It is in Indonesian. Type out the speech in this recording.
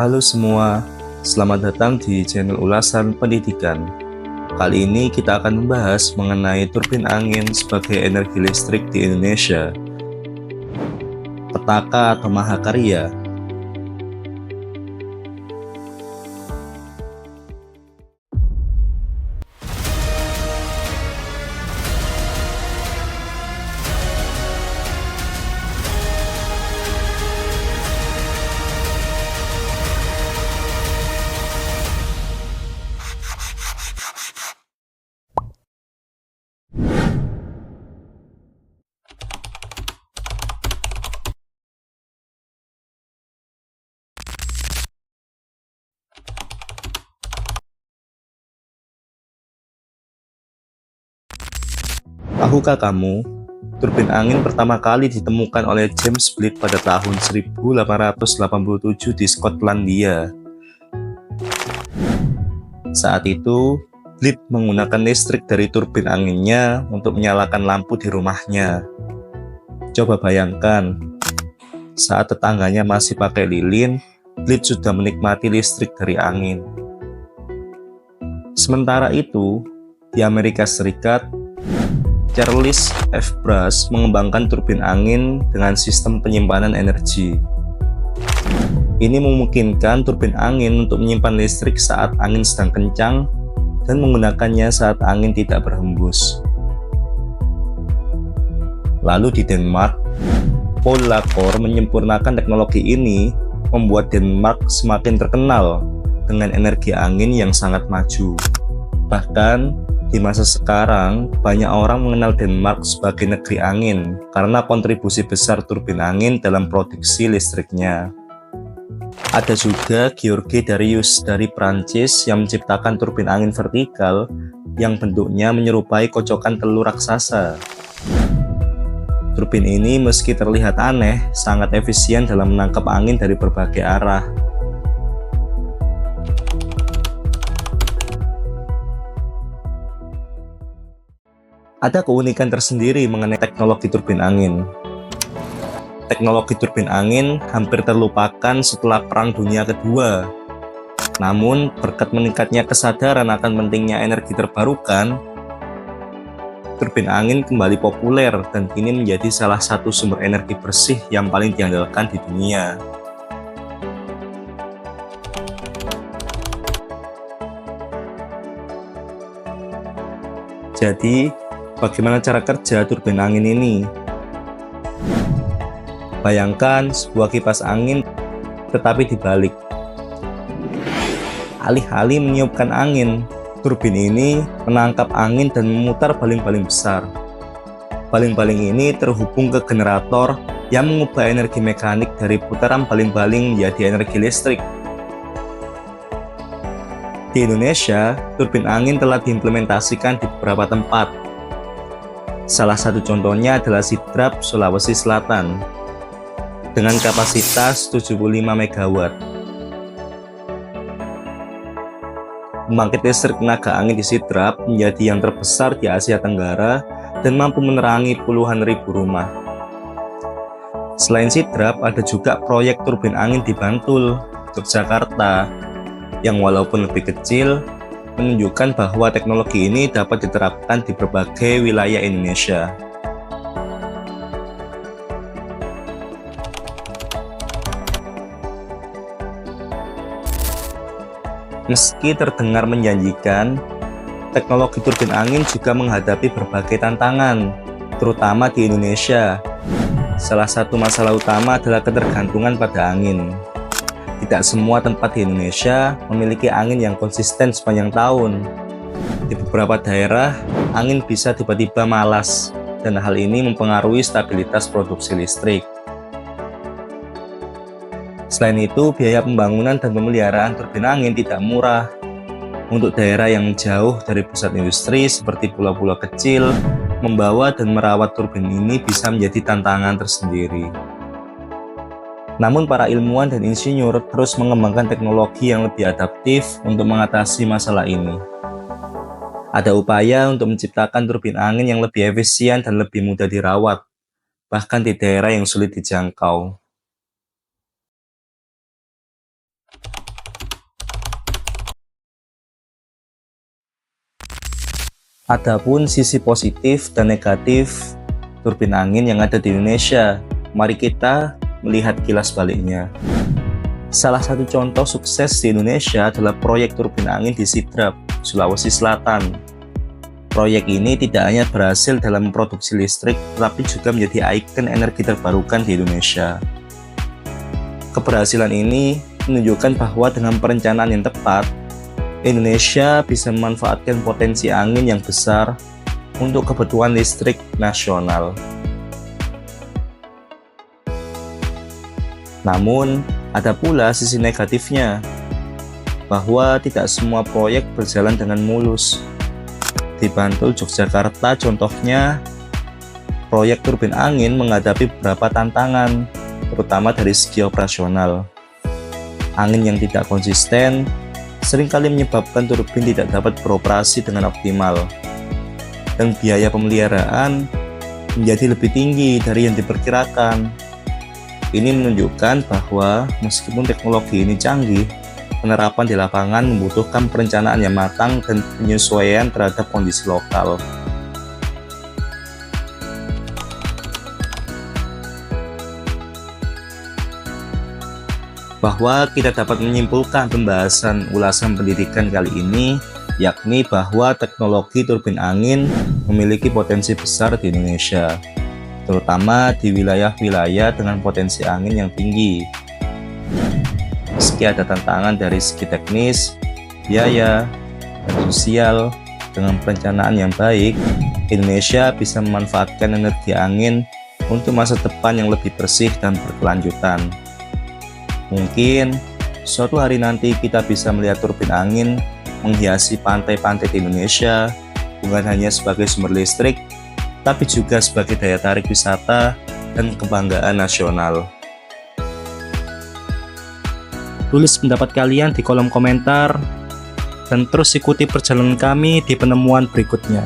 Halo semua, selamat datang di channel ulasan pendidikan. Kali ini kita akan membahas mengenai turbin angin sebagai energi listrik di Indonesia. Petaka atau mahakarya. Tahukah kamu, turbin angin pertama kali ditemukan oleh James Blyth pada tahun 1887 di Skotlandia. Saat itu, Blyth menggunakan listrik dari turbin anginnya untuk menyalakan lampu di rumahnya. Coba bayangkan, saat tetangganya masih pakai lilin, Blyth sudah menikmati listrik dari angin. Sementara itu, di Amerika Serikat, Charles F. Brush mengembangkan turbin angin dengan sistem penyimpanan energi. Ini memungkinkan turbin angin untuk menyimpan listrik saat angin sedang kencang dan menggunakannya saat angin tidak berhembus. Lalu di Denmark, Paul Lacor menyempurnakan teknologi ini, membuat Denmark semakin terkenal dengan energi angin yang sangat maju. Bahkan, di masa sekarang, banyak orang mengenal Denmark sebagai negeri angin karena kontribusi besar turbin angin dalam produksi listriknya. Ada juga George Darius dari Prancis yang menciptakan turbin angin vertikal yang bentuknya menyerupai kocokan telur raksasa. Turbin ini meski terlihat aneh, sangat efisien dalam menangkap angin dari berbagai arah. Ada keunikan tersendiri mengenai teknologi turbin angin. Teknologi turbin angin hampir terlupakan setelah Perang Dunia Kedua. Namun, berkat meningkatnya kesadaran akan pentingnya energi terbarukan, turbin angin kembali populer dan kini menjadi salah satu sumber energi bersih yang paling diandalkan di dunia. Jadi, bagaimana cara kerja turbin angin ini? Bayangkan sebuah kipas angin tetapi dibalik. Alih-alih meniupkan angin, turbin ini menangkap angin dan memutar baling-baling besar. Baling-baling ini terhubung ke generator yang mengubah energi mekanik dari putaran baling-baling menjadi energi listrik. Di Indonesia, turbin angin telah diimplementasikan di beberapa tempat. Salah satu contohnya adalah Sidrap, Sulawesi Selatan, dengan kapasitas 75 MW. Pembangkit listrik tenaga angin di Sidrap menjadi yang terbesar di Asia Tenggara dan mampu menerangi puluhan ribu rumah. Selain Sidrap, ada juga proyek turbin angin di Bantul, Yogyakarta, yang walaupun lebih kecil, menunjukkan bahwa teknologi ini dapat diterapkan di berbagai wilayah Indonesia. Meski terdengar menjanjikan, teknologi turbin angin juga menghadapi berbagai tantangan, terutama di Indonesia. Salah satu masalah utama adalah ketergantungan pada angin. Tidak semua tempat di Indonesia memiliki angin yang konsisten sepanjang tahun. Di beberapa daerah, angin bisa tiba-tiba malas, dan hal ini mempengaruhi stabilitas produksi listrik. Selain itu, biaya pembangunan dan pemeliharaan turbin angin tidak murah. Untuk daerah yang jauh dari pusat industri seperti pulau-pulau kecil, membawa dan merawat turbin ini bisa menjadi tantangan tersendiri. Namun para ilmuwan dan insinyur terus mengembangkan teknologi yang lebih adaptif untuk mengatasi masalah ini. Ada upaya untuk menciptakan turbin angin yang lebih efisien dan lebih mudah dirawat, bahkan di daerah yang sulit dijangkau. Adapun sisi positif dan negatif turbin angin yang ada di Indonesia, mari kita melihat kilas baliknya. Salah satu contoh sukses di Indonesia adalah proyek turbin angin di Sidrap, Sulawesi Selatan. Proyek ini tidak hanya berhasil dalam memproduksi listrik, tetapi juga menjadi ikon energi terbarukan di Indonesia. Keberhasilan ini menunjukkan bahwa dengan perencanaan yang tepat, Indonesia bisa memanfaatkan potensi angin yang besar untuk kebutuhan listrik nasional. Namun, ada pula sisi negatifnya, bahwa tidak semua proyek berjalan dengan mulus. Di Bantul, Yogyakarta contohnya, proyek turbin angin menghadapi beberapa tantangan, terutama dari segi operasional. Angin yang tidak konsisten seringkali menyebabkan turbin tidak dapat beroperasi dengan optimal, dan biaya pemeliharaan menjadi lebih tinggi dari yang diperkirakan. Ini menunjukkan bahwa meskipun teknologi ini canggih, penerapan di lapangan membutuhkan perencanaan yang matang dan penyesuaian terhadap kondisi lokal. Bahwa kita dapat menyimpulkan pembahasan ulasan pendidikan kali ini, yakni bahwa teknologi turbin angin memiliki potensi besar di Indonesia, terutama di wilayah-wilayah dengan potensi angin yang tinggi. Meski ada tantangan dari segi teknis, biaya, dan sosial, dengan perencanaan yang baik, Indonesia bisa memanfaatkan energi angin untuk masa depan yang lebih bersih dan berkelanjutan. Mungkin suatu hari nanti kita bisa melihat turbin angin menghiasi pantai-pantai di Indonesia, bukan hanya sebagai sumber listrik, tapi juga sebagai daya tarik wisata dan kebanggaan nasional. Tulis pendapat kalian di kolom komentar, dan terus ikuti perjalanan kami di penemuan berikutnya.